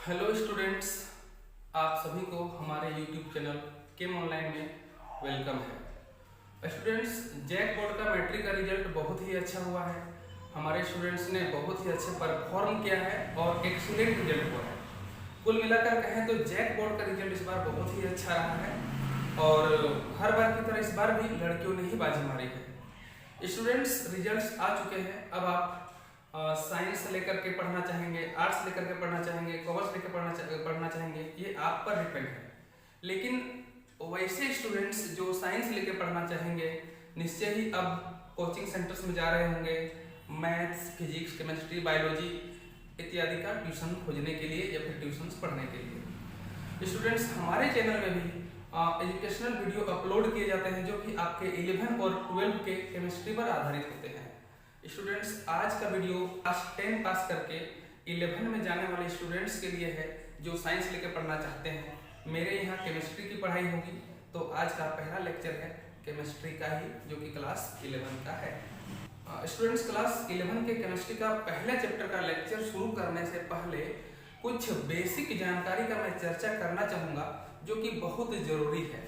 Hello students, आप सभी को हमारे यूट्यूब चैनल केम ऑनलाइन में वेलकम है। स्टूडेंट्स, जैक बोर्ड का मैट्रिक का रिजल्ट बहुत ही अच्छा हुआ है। हमारे स्टूडेंट्स ने बहुत ही अच्छे परफॉर्म किया है और एक्सीलेंट रिजल्ट हुआ है। कुल मिलाकर कहें तो जैक बोर्ड का रिजल्ट इस बार बहुत ही अच्छा रहा है और हर बार की तरह इस बार भी लड़कियों ने ही बाजी मारी है। स्टूडेंट्स, रिजल्ट्स आ चुके हैं। अब आप साइंस लेकर के पढ़ना चाहेंगे, आर्ट्स लेकर के पढ़ना चाहेंगे, कॉमर्स लेकर पढ़ना चाहेंगे, ये आप पर डिपेंड है। लेकिन वैसे स्टूडेंट्स जो साइंस लेकर पढ़ना चाहेंगे निश्चय ही अब कोचिंग सेंटर्स में जा रहे होंगे मैथ्स, फिजिक्स, केमिस्ट्री, बायोलॉजी इत्यादि का ट्यूशन खोजने के लिए या फिर ट्यूशन्स पढ़ने के लिए। स्टूडेंट्स, हमारे चैनल में भी एजुकेशनल वीडियो अपलोड किए जाते हैं जो कि आपके 11 और 12 के केमिस्ट्री पर आधारित होते हैं। स्टूडेंट्स, आज का वीडियो क्लास 10 पास करके 11 में जाने वाले स्टूडेंट्स के लिए है जो साइंस लेकर पढ़ना चाहते हैं। मेरे यहाँ केमिस्ट्री की पढ़ाई होगी, तो आज का पहला लेक्चर है केमिस्ट्री का ही, जो कि क्लास 11 का है। स्टूडेंट्स, क्लास 11 के केमिस्ट्री का पहले चैप्टर का लेक्चर शुरू करने से पहले कुछ बेसिक जानकारी का मैं चर्चा करना चाहूँगा जो कि बहुत ज़रूरी है।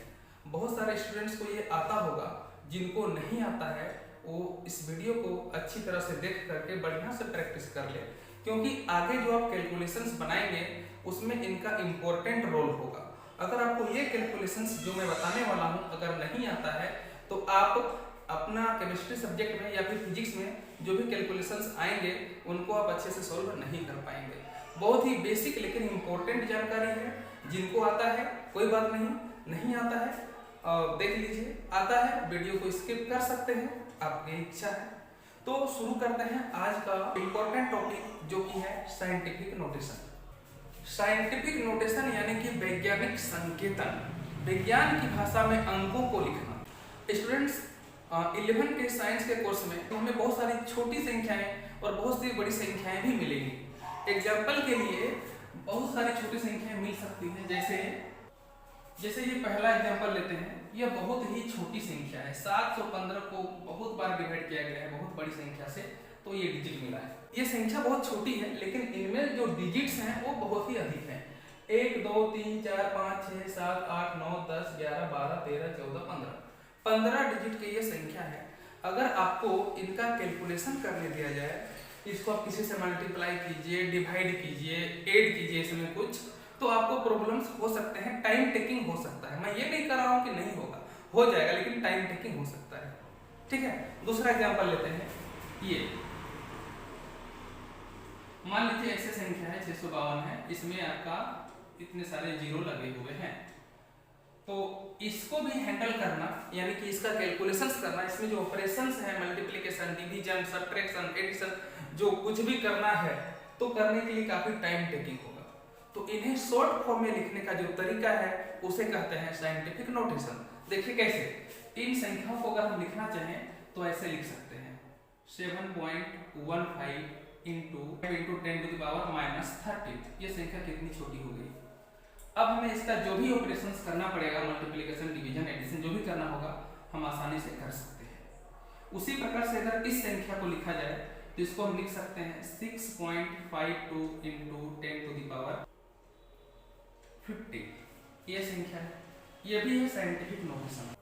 बहुत सारे स्टूडेंट्स को ये आता होगा, जिनको नहीं आता है वो इस वीडियो को अच्छी तरह से देख करके बढ़िया से प्रैक्टिस कर ले, क्योंकि आगे जो आप कैलकुलेशंस बनाएंगे उसमें इनका इम्पोर्टेंट रोल होगा। अगर आपको ये कैलकुलेशंस जो मैं बताने वाला हूँ अगर नहीं आता है तो आप अपना केमिस्ट्री सब्जेक्ट में या फिर फिजिक्स में जो भी कैलकुलेशंस आएंगे उनको आप अच्छे से सॉल्व नहीं कर पाएंगे। बहुत ही बेसिक लेकिन इम्पोर्टेंट जानकारी है। जिनको आता है कोई बात नहीं आता है देख लीजिए, आता है वीडियो को स्किप कर सकते हैं, आपकी इच्छा है। तो शुरू करते हैं आज का इम्पोर्टेंट टॉपिक जो कि है साइंटिफिक नोटेशन। साइंटिफिक नोटेशन यानी कि वैज्ञानिक संकेतन, विज्ञान की भाषा में अंकों को लिखना। स्टूडेंट्स, 11 के साइंस के कोर्स में तो हमें बहुत सारी छोटी संख्याएं और बहुत सी बड़ी संख्याएं भी मिलेंगी। एग्जाम्पल के लिए बहुत सारी छोटी संख्याएं मिल सकती हैं, जैसे ये पहला एग्जांपल लेते हैं। यह बहुत ही छोटी संख्या है, 715 को बहुत बार डिवाइड किया गया है बहुत बड़ी संख्या से, तो ये डिजिट मिला है। ये संख्या बहुत छोटी है लेकिन इनमें जो डिजिट्स हैं वो बहुत ही अधिक हैं। 1 2 3 4 5 6 7 8 9 10 11 12 13 14 15 डिजिट की ये संख्या है। अगर आपको इनका कैलकुलेशन करने दिया जाए, इसको आप किसी से मल्टीप्लाई कीजिए, डिवाइड कीजिए, ऐड कीजिए, इसमें कुछ तो आपको प्रॉब्लम्स हो सकते हैं, टाइम टेकिंग हो सकता है। मैं ये नहीं कर रहा हूँ कि नहीं होगा, हो जाएगा, लेकिन टाइम टेकिंग हो सकता है। ठीक है, दूसरा एग्जांपल लेते हैं। ये मान लीजिए ऐसे संख्या है 652 है, इसमें आपका इतने सारे जीरो लगे हुए हैं, तो इसको भी हैंडल करना यानी कि इसका कैलकुलेशंस करना, इसमें जो ऑपरेशंस है मल्टीप्लिकेशन, डिवीजन, सब्ट्रैक्शन, एडिशन, जो कुछ भी करना है तो करने के लिए काफी टाइम टेकिंग होगा। तो इन्हें शॉर्ट फॉर्म में लिखने का जो तरीका है उसे कहते हैं साइंटिफिक नोटेशन। देखिए कैसे, इन संख्याओं को अगर हम लिखना चाहें तो ऐसे लिख सकते हैं 7.15 इंटू 10 टू द पावर -30। ये संख्या कितनी छोटी हो गई। अब हमें इसका जो भी ऑपरेशंस करना पड़ेगा, मल्टीप्लिकेशन, डिवीजन, एडिशन जो भी करना होगा, हम आसानी से कर सकते हैं। उसी प्रकार से अगर इस संख्या को लिखा जाए तो इसको हम लिख सकते हैं 6.52 इंटू 10 टू द पावर 50। ये संख्या है, ये भी है साइंटिफिक नोटेशन।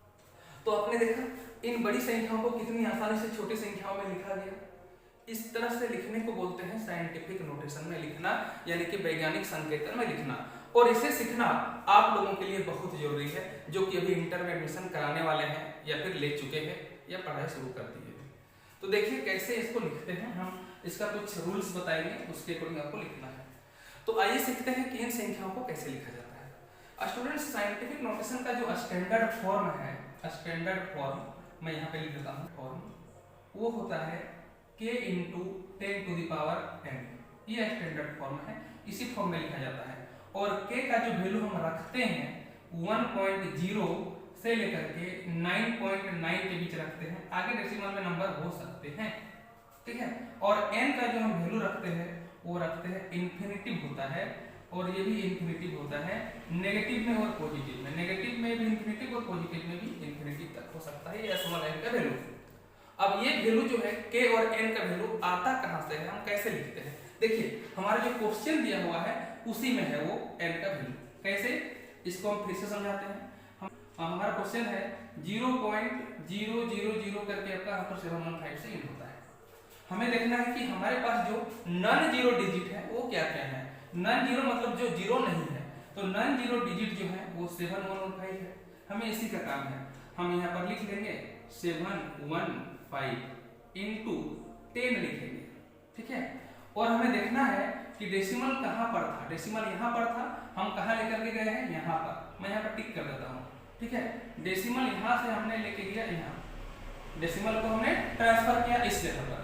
तो आपने देखा इन बड़ी संख्याओं को कितनी आसानी से छोटी संख्याओं में लिखा गया। इस तरह से लिखने को बोलते हैं साइंटिफिक नोटेशन में लिखना, यानी कि वैज्ञानिक संकेतन में लिखना। और इसे सीखना आप लोगों के लिए बहुत जरूरी है जो कि अभी इंटर में एडमिशन कराने वाले हैं या फिर ले चुके हैं या पढ़ाई शुरू कर दी है। तो देखिए कैसे इसको लिखते हैं हम, इसका कुछ रूल्स बताएंगे, उसके अकॉर्डिंग आपको लिखना है। तो आइए सीखते हैं कि इन संख्याओं को कैसे लिखा जाता है। स्टूडेंट्स, साइंटिफिक नोटेशन का जो स्टैंडर्ड फॉर्म है, स्टैंडर्ड फॉर्म मैं यहाँ पे लिख देता हूँ, फॉर्म वो होता है k into 10 to the power 10। ये स्टैंडर्ड फॉर्म है, इसी फॉर्म में लिखा जाता है। और k का जो वैल्यू हम रखते हैं 1.0 से लेकर के 9.9 के बीच रखते हैं, आगे डेसिमल में नंबर हो सकते हैं। ठीक है, और n का जो हम वैल्यू रखते हैं वो रखते हैं इन्फिनिटिव होता है, और ये भी इन्फिनिटिव होता है नेगेटिव में और पॉजिटिव में। नेगेटिव में भी इन्फिनिटिव और पॉजिटिव में भी इन्फिनिटिव तक हो सकता है ये स्मॉल n का वैल्यू। अब ये वैल्यू जो है k और n का वैल्यू आता कहां से है, हम कैसे लिखते हैं। देखिए हमारा जो क्वेश्चन दिया हुआ है उसी में है वो n का वैल्यू। कैसे, इसको हम फिर से समझाते हैं। हमारा क्वेश्चन है 0.000 करके आपका यहाँ पर 715 से इंड होता है। हमें देखना है कि हमारे पास जो नॉन जीरो डिजिट है वो क्या क्या है। नॉन जीरो मतलब जो जीरो नहीं है, तो नॉन जीरो डिजिट जो है वो 715 है। हमें इसी का काम है। हम यहाँ पर लिख लेंगे 715 इंटू 10 लिखेंगे, ठीक है। और हमें देखना है कि डेसिमल कहाँ पर था। डेसिमल यहाँ पर था, हम कहाँ लेकर के गए हैं, यहाँ पर। मैं यहाँ पर टिक कर देता हूँ, ठीक है। डेसिमल यहाँ से हमने लेके गया यहाँ, डेसिमल को हमने ट्रांसफर किया इस जगह पर।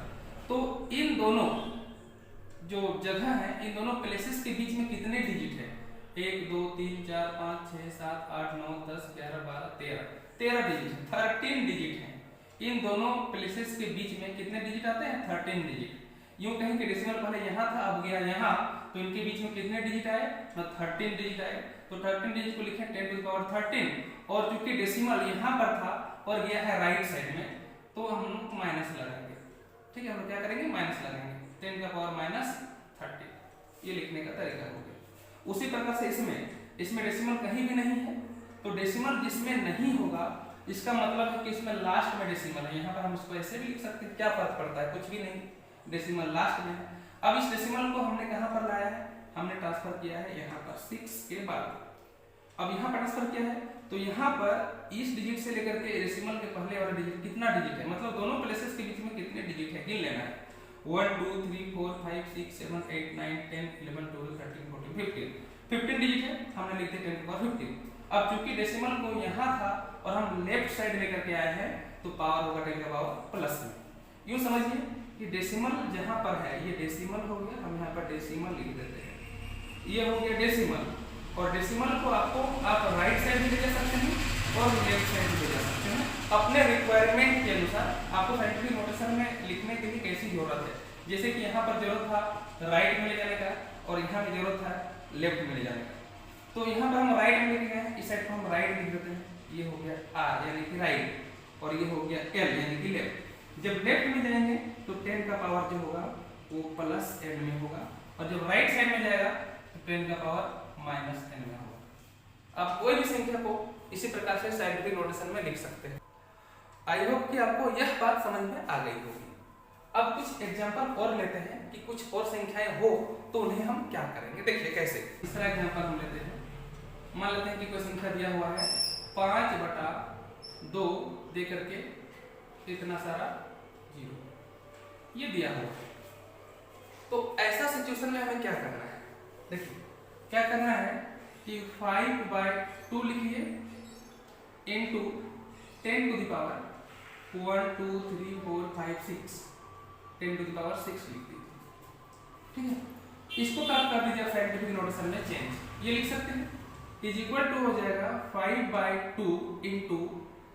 तो इन दोनों जो जगह है, इन दोनों प्लेसेस के बीच में कितने डिजिट है, 1 2 3 4 5 6 7 8 9 10 11 12 13 डिजिट है, 13 डिजिट है। इन दोनों प्लेसेस के बीच में कितने डिजिट आते हैं, 13 डिजिट। यूं कहें कि डेसिमल पहले यहाँ था, अब गया यहाँ, तो इनके बीच में कितने डिजिट आए, 13 डिजिट आए। तो 13 डिजिट को लिखें 10 टू द पावर 13, और चूंकि डेसिमल यहाँ पर था और गया है राइट साइड में, तो हम लोग माइनस लगाएंगे, ठीक है। हम लोग क्या करेंगे, माइनस लगाएंगे, 10 का पावर -13। ये लिखने का तरीका हो गया। उसी प्रकार से इसमें डेसिमल कहीं भी नहीं है, तो डेसिमल जिसमें नहीं होगा इसका मतलब है कि इसमें लास्ट में डेसिमल है। यहाँ पर हम इसको ऐसे भी लिख सकते हैं, क्या फर्क पड़ता है, कुछ भी नहीं, डेसिमल लास्ट में है। अब इस डेसिमल को हमने कहाँ पर लाया है, हमने ट्रांसफर किया है यहाँ पर 6 के बाद। अब यहाँ पर ट्रांसफर किया है, तो यहाँ पर इस डिजिट से लेकर के डेसिमल के पहले वाला डिजिट कितना डिजिट है, मतलब दोनों प्लेसेस के बीच में कितने डिजिट है, गिन लेना है। 1 2 3 4 5 6 7 8 9 10 11 12 13 14 15 डिजिट है, हमने लिख दिया 10 का पावर 15। अब चूंकि डेसिमल को यहाँ था और हम लेफ्ट साइड लेकर के आए हैं, तो पावर होगा 10 का पावर प्लस में। यूं समझिए कि डेसिमल जहाँ पर है, ये डेसिमल हो गया, हम यहाँ पर डेसिमल लिख देते हैं, ये हो गया डेसिमल। और डेसिमल को आप राइट साइड में ले जा सकते हैं और लेफ्ट साइड में ले जा सकते हैं, अपने रिक्वायरमेंट के अनुसार। आपको साइंटिफिक नोटेशन में लिखने के लिए कैसी जरूरत है, जैसे कि यहाँ पर जरूरत था राइट में ले जाने का और यहाँ पे जरूरत था लेफ्ट में ले जाने का, तो यहाँ पर हम राइट में लेके गए हैं, इस साइड को हम राइट लिख देते हैं, ये हो गया आर यानी कि राइट, और ये हो गया एल यानी कि लेफ्ट। जब लेफ्ट में जाएंगे तो 10 का पावर जो होगा वो प्लस n में होगा, और जब राइट साइड में जाएगा तो 10 का पावर -n में होगा। आप कोई भी संख्या को इसी प्रकार से साइंटिफिक नोटेशन में लिख सकते हैं। आई होप कि आपको यह बात समझ में आ गई होगी। अब कुछ एग्जांपल और लेते हैं कि कुछ और संख्याएं हो तो उन्हें हम क्या करेंगे। देखिए कैसे, तीसरा एग्जांपल हम लेते हैं। मान लेते हैं कि कोई संख्या दिया हुआ है 5/2 दे करके इतना सारा 0, ये दिया हुआ है। तो ऐसा सिचुएशन में हमें क्या करना है, देखिए क्या करना है कि 5/2 लिखिए into 10 to the power 1 2 3 4 5 6, 10 to the power 6 लिख दीजिए, ठीक है। इसको कर दीजिए साइंटिफिक नोटेशन में चेंज, ये लिख सकते हैं इज इक्वल टू हो जाएगा 5/2 इंटू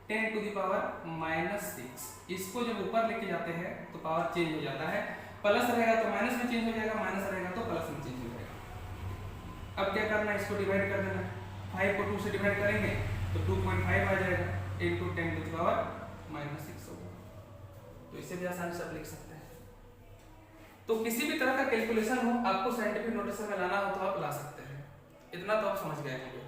10 टू द पावर -6। इसको जब ऊपर लेके जाते हैं तो पावर चेंज हो जाता है, प्लस रहेगा तो माइनस में चेंज हो जाएगा, माइनस रहेगा तो प्लस में चेंज हो जाएगा। अब क्या करना है, इसको डिवाइड कर देना। 5 को 2 से डिवाइड करेंगे तो 2.5 आ जाएगा इंटू 10 टू द पावर -6 होगा। तो इसे भी आसानी से आप लिख सकते हैं। तो किसी भी तरह का कैलकुलेशन हो, आपको साइंटिफिक नोटेशन में लाना हो तो आप ला सकते हैं। इतना तो आप समझ गए होंगे।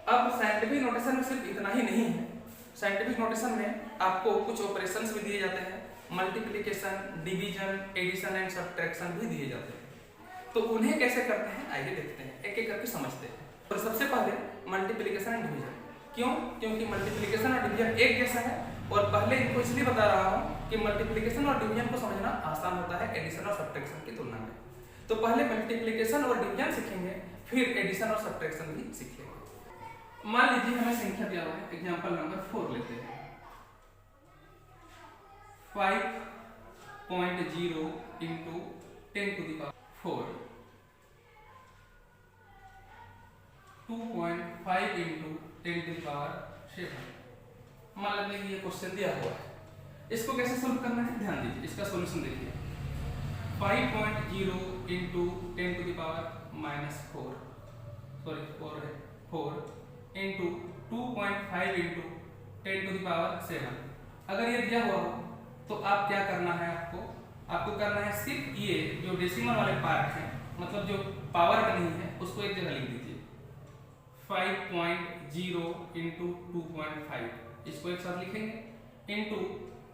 अब साइंटिफिक नोटेशन में सिर्फ इतना ही नहीं है, साइंटिफिक नोटेशन में आपको कुछ ऑपरेशंस भी दिए जाते हैं, multiplication, division, addition and subtraction भी दिए जाते हैं। तो उन्हें कैसे करते हैं आइए देखते हैं, एक एक करके समझते हैं। और सबसे पहले मल्टीप्लिकेशन एंड डिवीजन। क्यों? क्योंकि मल्टीप्लिकेशन और डिवीजन एक जैसा है, और पहले इनको इसलिए बता रहा हूँ कि मल्टीप्लिकेशन और डिवीजन को समझना आसान होता है एडिशन और सब्ट्रैक्शन की तुलना में। तो पहले मल्टीप्लिकेशन और डिवीजन सीखेंगे, फिर एडिशन और सब्ट्रैक्शन भी सीखेंगे। मान लीजिए हमें संख्या दिया हुआ है, एग्जांपल नंबर 4 लेते हैं। 5.0 into 10 to the power 4, 2.5 into 10 to the power 7। मान लेते हैं कि ये क्वेश्चन दिया हुआ है, इसको कैसे सोल्व करना है ध्यान दीजिए। इसका सॉल्यूशन देखिए, 5.0 into 10 to the power -4 into 2.5 into 10 to the power 7। अगर ये दिया हुआ हो तो आप क्या करना है, आपको करना है सिर्फ ये जो डेसिमल वाले पार्ट हैं, मतलब जो पावर में नहीं है उसको एक जगह लिख दीजिए। 5.0 इंटू 2.5 इसको एक साथ लिखेंगे इंटू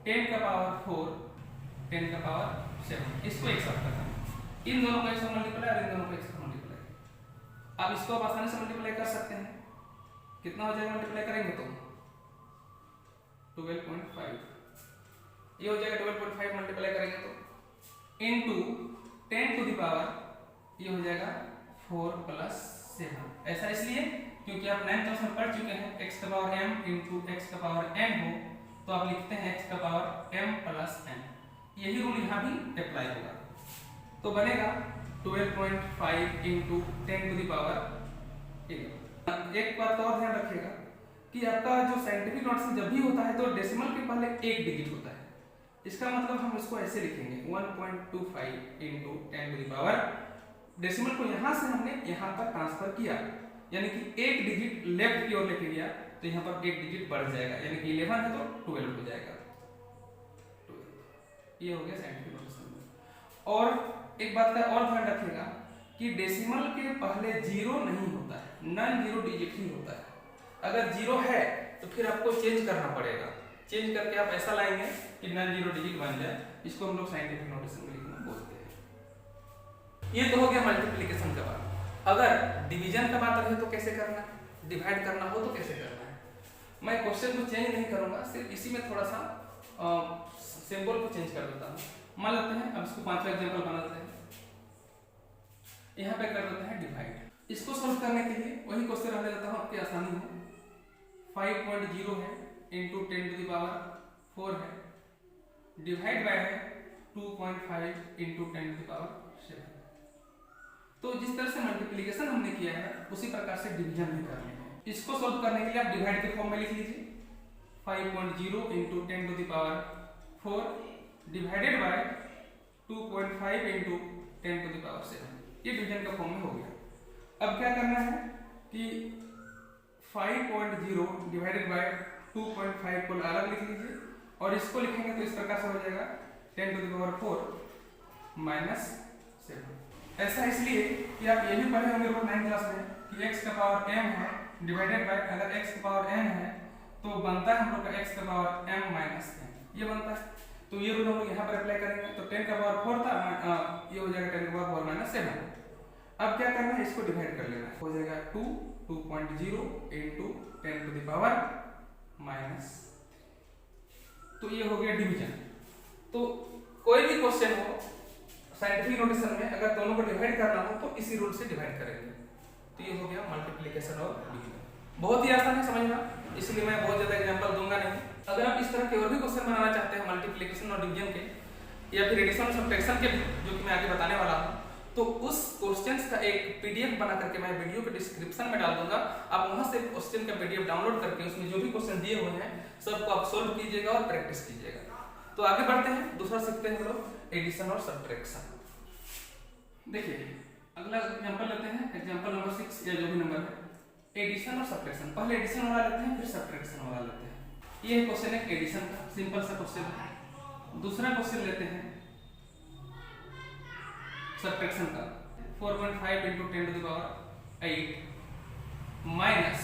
10 का पावर 4 10 का पावर 7 इसको एक साथ करना है। इन दोनों को एक साथ मल्टीप्लाई और इन दोनों को एक साथ मल्टीप्लाई। आप इसको आप आसानी से मल्टीप्लाई कर सकते हैं। कितना हो जाएगा मल्टीप्लाई करेंगे तो 12.5 ये हो जाएगा। 12.5 मल्टीप्लाई करेंगे तो इंटू 10 टू द पावर ये हो जाएगा 4 प्लस 7। ऐसा इसलिए क्योंकि आप 9th क्लास में पढ़ चुके हैं x का पावर m इंटू x का पावर n हो तो आप लिखते हैं x का पावर m प्लस n। यही रूल यहाँ भी अप्लाई होगा तो बनेगा 12.5 इंटू 10 टू द पावर 11। एक बात का और ध्यान रखिएगा कि आपका जो साइंटिफिक नोटेशन जब भी होता है तो डेसिमल के पहले एक डिजिट होता है। इसका मतलब हम इसको ऐसे लिखेंगे 1.25 into 10 to the power decimal को यहाँ से हमने यहाँ पर ट्रांसफर किया यानी कि एक डिजिट लेफ्ट की ओर लेके गया तो यहाँ पर एक डिजिट बढ़ जाएगा यानी कि 11 है तो 12 हो जाएगा। 12 ये हो गया साइंटिफिक नोटेशन। और एक बात का और ध्यान रखिएगा कि डेसिमल के पहले जीरो नहीं होता है, नॉन जीरो डिजिट ही होता है। अगर जीरो है तो फिर आपको चेंज करना पड़ेगा। चेंज करके आप ऐसा लाएंगे कि नॉन जीरो डिजिट बन जाए। इसको हम लोग साइंटिफिक नोटेशन में लिखना बोलते हैं। ये तो हो गया मल्टीप्लिकेशन का बात। अगर डिवीजन का बात रहे तो कैसे करना है, डिवाइड करना हो तो कैसे करना है। मैं क्वेश्चन को चेंज नहीं करूंगा, सिर्फ इसी में थोड़ा सा सिंबल को चेंज कर देता हूँ। मान लेते हैं अब इसको पांचवा एग्जांपल बना लेते हैं। यहाँ पे कर देते हैं डिवाइड। इसको सॉल्व करने के लिए वही क्वेश्चन रहने देता हूँ आपकी आसानी हो। 5.0 है इंटू 10 टू द पावर 4 है डिवाइड बाय है 2.5 इंटू 10 टू द पावर 7। तो जिस तरह से मल्टीप्लिकेशन हमने किया है उसी प्रकार से डिवीजन भी करना है। इसको सॉल्व करने के लिए आप डिवाइड के फॉर्म में लिख लीजिए 5.0 into 10 to the power 4 divided by 2.5 into 10 to the power 7। ये डिवीजन का फॉर्म में हो गया। अब क्या करना है कि 5.0 डिवाइडेड बाय 2.5 को अलग लिख लीजिए और इसको लिखेंगे तो इस प्रकार से हो जाएगा 10 टू द पावर 4 माइनस 7। ऐसा इसलिए कि आप ये भी पढ़े होंगे 9th क्लास में कि x का पावर m है डिवाइडेड बाय अगर x का पावर n है तो बनता है हम लोग का x का पावर m माइनस n ये बनता है। तो ये रूल हम लोग यहाँ पर अप्लाई करेंगे तो 10 का पावर 4 था ये हो जाएगा 10 का पावर 4 माइनस 7। अब क्या करना है इसको डिवाइड कर लेना है हो जाएगा 2.0 into 10 to the power minus. तो ये हो गया डिवीजन। तो कोई भी क्वेश्चन हो साइंटिफिक नोटेशन में अगर दोनों को डिवाइड करना हो तो इसी रूल से डिवाइड करेंगे। तो ये हो गया मल्टीप्लिकेशन और डिवीजन। बहुत ही आसान है समझना, इसलिए मैं बहुत ज्यादा एग्जांपल दूंगा नहीं। अगर आप इस तरह के और भी क्वेश्चन बनाना चाहते हैं मल्टीप्लिकेशन और डिवीजन के या फिर एडिशन और सब्ट्रैक्शन के जो कि मैं आगे बताने वाला हूँ तो उस क्वेश्चंस का एक पीडीएफ बना करके मैं वीडियो के डिस्क्रिप्शन में डाल दूंगा। आप वहां से क्वेश्चन का पीडीएफ डाउनलोड करके उसमें जो भी क्वेश्चन दिए हुए हैं सबको आप सोल्व कीजिएगा और प्रैक्टिस कीजिएगा। तो आगे बढ़ते हैं, दूसरा सीखते हैं हम लोग एडिशन और सब्ट्रैक्शन। देखिए अगला एग्जांपल लेते हैं, एग्जांपल नंबर 6 या जो भी नंबर है, एडिशन और सब्ट्रैक्शन। पहले एडिशन वाला लेते हैं फिर सब्ट्रैक्शन वाला लेते हैं। ये क्वेश्चन है एडिशन का, सिंपल सा क्वेश्चन है। दूसरा क्वेश्चन लेते हैं सब्ट्रैक्शन का 4.5 into 10 to the power 8 minus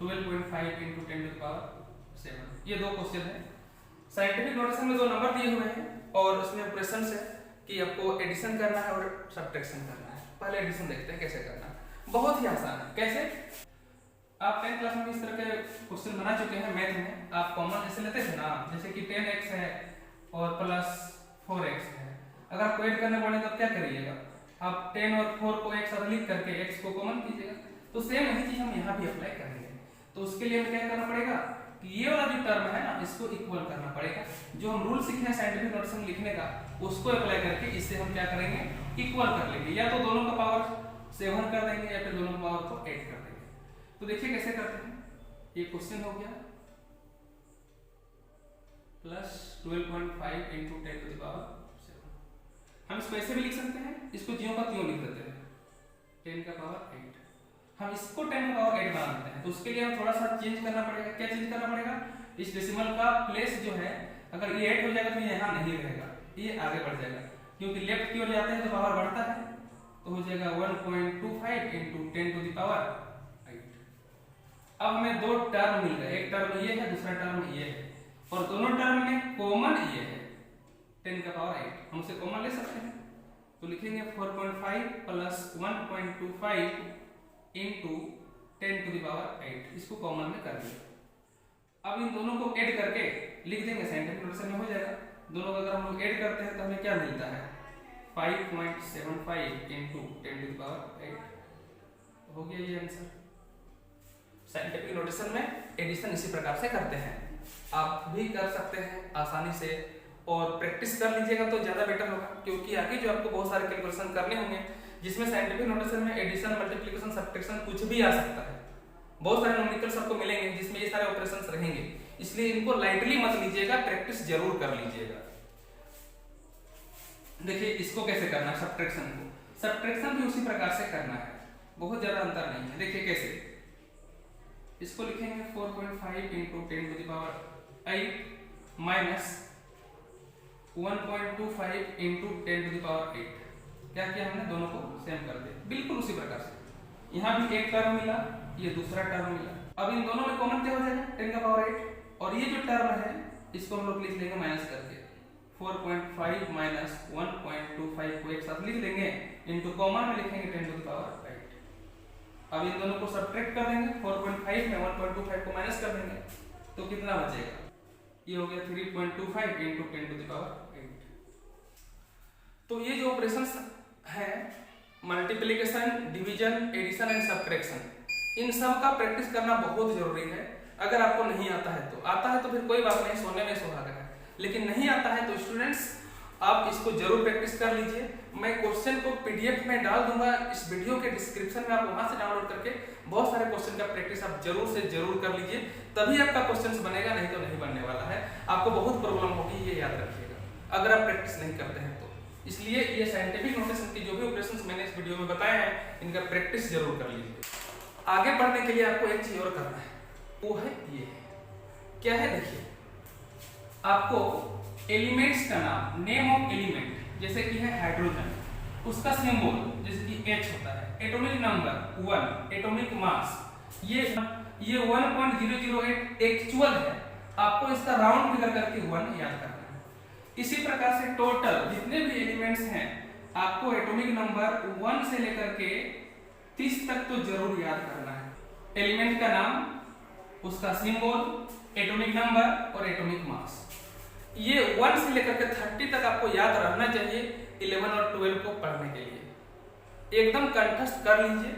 12.5 into 10 to the power 7। ये दो क्वेश्चन है। साइंटिफिक नोटेशन में दो नंबर दिए हुए हैं और उसमें ऑपरेशंस है कि आपको एडिशन करना है और सब्ट्रैक्शन करना है। पहले एडिशन देखते हैं कैसे करना है। बहुत ही आसान है। कैसे? आप 10th क्लास में इस तरह के क्वेश्चन बना चुके हैं मैथ में। आप कॉमन ऐसे लेते थे ना, जैसे कि 10x है और प्लस 4x है। अगर आपको ऐड करने पड़े तो क्या करिएगा, आप 10 और 4 को एक साथ लिख करके x को कॉमन कीजिएगा। तो सेम यही चीज हम यहाँ भी अप्लाई करेंगे। तो उसके लिए हमें क्या करना पड़ेगा कि ये वाला जो टर्म है ना इसको इक्वल करना पड़ेगा। जो हम रूल सीखे हैं साइंटिफिक नोटेशन लिखने का उसको अप्लाई करके इससे हम क्या करेंगे इक्वल कर लेंगे। या तो दोनों का पावर 7 कर देंगे या फिर दोनों का पावर को 8 कर देंगे। तो देखिए कैसे करते हैं। ये क्वेश्चन हो गया plus 12.5 into 10 to the power 7। हम इसको ऐसे भी लिख सकते हैं, इसको ज्यों का त्यों लिख देते हैं 10 का पावर 8। हम इसको 10 का पावर 8 बना देते हैं। तो उसके लिए हम थोड़ा सा चेंज करना पड़ेगा। क्या चेंज करना पड़ेगा? इस डेसिमल का प्लेस जो है अगर ये 8 हो जाएगा तो ये यहाँ नहीं रहेगा, ये आगे बढ़ जाएगा क्योंकि लेफ्ट की ओर जाते हैं तो पावर बढ़ता है तो हो जाएगा 1.25 इंटू 10 टू द पावर 8। अब हमें दो टर्म मिल गए, एक टर्म ये है, दूसरा टर्म ये है, और दोनों टर्म में कॉमन ये है 10 का पावर 8। हम उसे कॉमन ले सकते हैं, तो लिखेंगे 4.5 plus 1.25 into 10 to the power 8। इसको कॉमन में कर दिया। अब इन दोनों को ऐड करके लिख देंगे, साइंटिफिक नोटेशन में हो जाएगा। दोनों को अगर हम लोग ऐड करते हैं तो हमें क्या मिलता है, 5.75 इंटू 10 टू द पावर 8। हो गया ये आंसर। साइंटिफिक नोटेशन में एडिशन इसी प्रकार से करते हैं, आप भी कर सकते हैं आसानी से, और प्रैक्टिस कर लीजिएगा तो ज्यादा बेटर होगा, क्योंकि आगे जो आपको बहुत सारे कैलकुलेशन करने होंगे जिसमें साइंटिफिक नोटेशन में एडिशन, मल्टीप्लिकेशन, सब्ट्रैक्शन कुछ भी आ सकता है। बहुत सारे न्यूमेरिकल्स आपको मिलेंगे जिसमें ये सारे ऑपरेशंस रहेंगे, इसलिए इनको लाइटली मत लीजिएगा, प्रैक्टिस जरूर कर लीजिएगा। देखिए इसको कैसे करना है, सब्ट्रैक्शन को। सब्ट्रैक्शन भी उसी प्रकार से करना है, बहुत ज्यादा अंतर नहीं है। देखिए कैसे, इसको लिखेंगे 4.5 into 10 to the power 8 minus 1.25 into 10 to the power 8। क्या किया हमने, दोनों को सेम कर दिया, बिल्कुल उसी प्रकार से। यहाँ भी एक टर्म मिला, ये दूसरा टर्म मिला। अब इन दोनों में कॉमन क्या हो जाएगा, 10 का पावर 8, और ये जो टर्म है इसको हम लोग लिख लेंगे माइनस करके, 4.5 माइनस 1.25 को एक साथ लिख देंगे, इंटू कॉमन में लिखेंगे 10 टू द पावर 8। अब इन दोनों को सब्ट्रैक्ट कर देंगे, 4.5 में 1.25 को माइनस कर देंगे, तो कितना बचेगा, ये हो गया 3.25 इंटू 10 टू द पावर 8। तो ये जो ऑपरेशंस है, multiplication, division, addition and subtraction, इन सब का प्रैक्टिस करना बहुत जरूरी है। अगर आपको नहीं आता है तो, आता है तो फिर कोई बात नहीं, सोने में सुहागा है, लेकिन नहीं आता है तो स्टूडेंट्स आप इसको जरूर प्रैक्टिस कर लीजिए। मैं क्वेश्चन को पीडीएफ में डाल दूंगा इस वीडियो के डिस्क्रिप्शन में, आप वहां से डाउनलोड करके बहुत सारे क्वेश्चन का प्रैक्टिस आप जरूर से जरूर कर लीजिए, तभी आपका क्वेश्चन बनेगा, नहीं तो नहीं बनने वाला है। आपको बहुत प्रॉब्लम होगी, ये याद रखिएगा, अगर आप प्रैक्टिस नहीं करते हैं तो। इसलिए ये साइंटिफिक नोटेशन की जो भी ऑपरेशंस मैंने इस वीडियो में बताए हैं, इनका प्रैक्टिस जरूर कर लीजिए। आगे बढ़ने के लिए आपको एक चीज और करना है, वो है ये, क्या है देखिए, आपको एलिमेंट्स का नाम, नेम ऑफ एलिमेंट, जैसे कि है हाइड्रोजन, उसका सिंबल जैसे कि H होता है, एटॉमिक नंबर 1, एटॉमिक मास, ये 1.008 एक्चुअल है, आपको इसका राउंड फिगर करके 1 याद करना है। इसी प्रकार से टोटल जितने भी एलिमेंट्स हैं, आपको एटॉमिक नंबर 1 से लेकर के 30 तक तो जरूर याद करना है। एलिमेंट का नाम, उसका सिंबल, एटॉमिक नंबर और एटॉमिक मास, ये 1 से लेकर के 30 तक आपको याद रहना चाहिए 11 और 12 को पढ़ने के लिए। एकदम कंठस्थ कर लीजिए।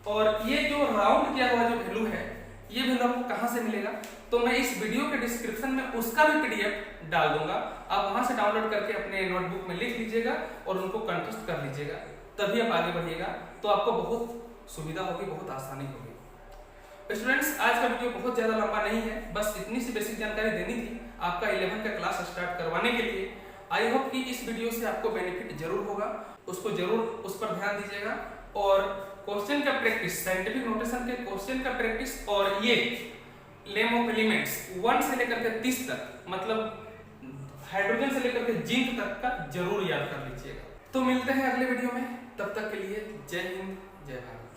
और ये जो राउंड किया हुआ जो वैल्यू है, ये वैल्यू आपको कहां से मिलेगा, तो मैं इस वीडियो के डिस्क्रिप्शन में उसका भी पीडीएफ डाल दूंगा, आप वहां से डाउनलोड करके अपने नोटबुक में लिख लीजिएगा और उनको कंठस्थ कर लीजिएगा, तभी आप आगे बढ़िएगा, तो आपको बहुत सुविधा होगी, बहुत आसानी होगी। स्टूडेंट्स आज का वीडियो बहुत ज्यादा लंबा नहीं है, बस इतनी सी बेसिक जानकारी देनी थी आपका 11 का क्लास स्टार्ट करवाने के लिए। आई होप कि इस वीडियो से आपको बेनिफिट जरूर होगा, उसको जरूर उस पर ध्यान दीजिएगा। और क्वेश्चन का प्रैक्टिस, साइंटिफिक नोटेशन के क्वेश्चन का प्रैक्टिस, और ये नेम ऑफ एलिमेंट्स 1 से लेकर के 30 तक, मतलब हाइड्रोजन से लेकर के जिंक तक का जरूर याद कर लीजिएगा। तो मिलते हैं अगले वीडियो में, तब तक के लिए जय हिंद, जय भारत।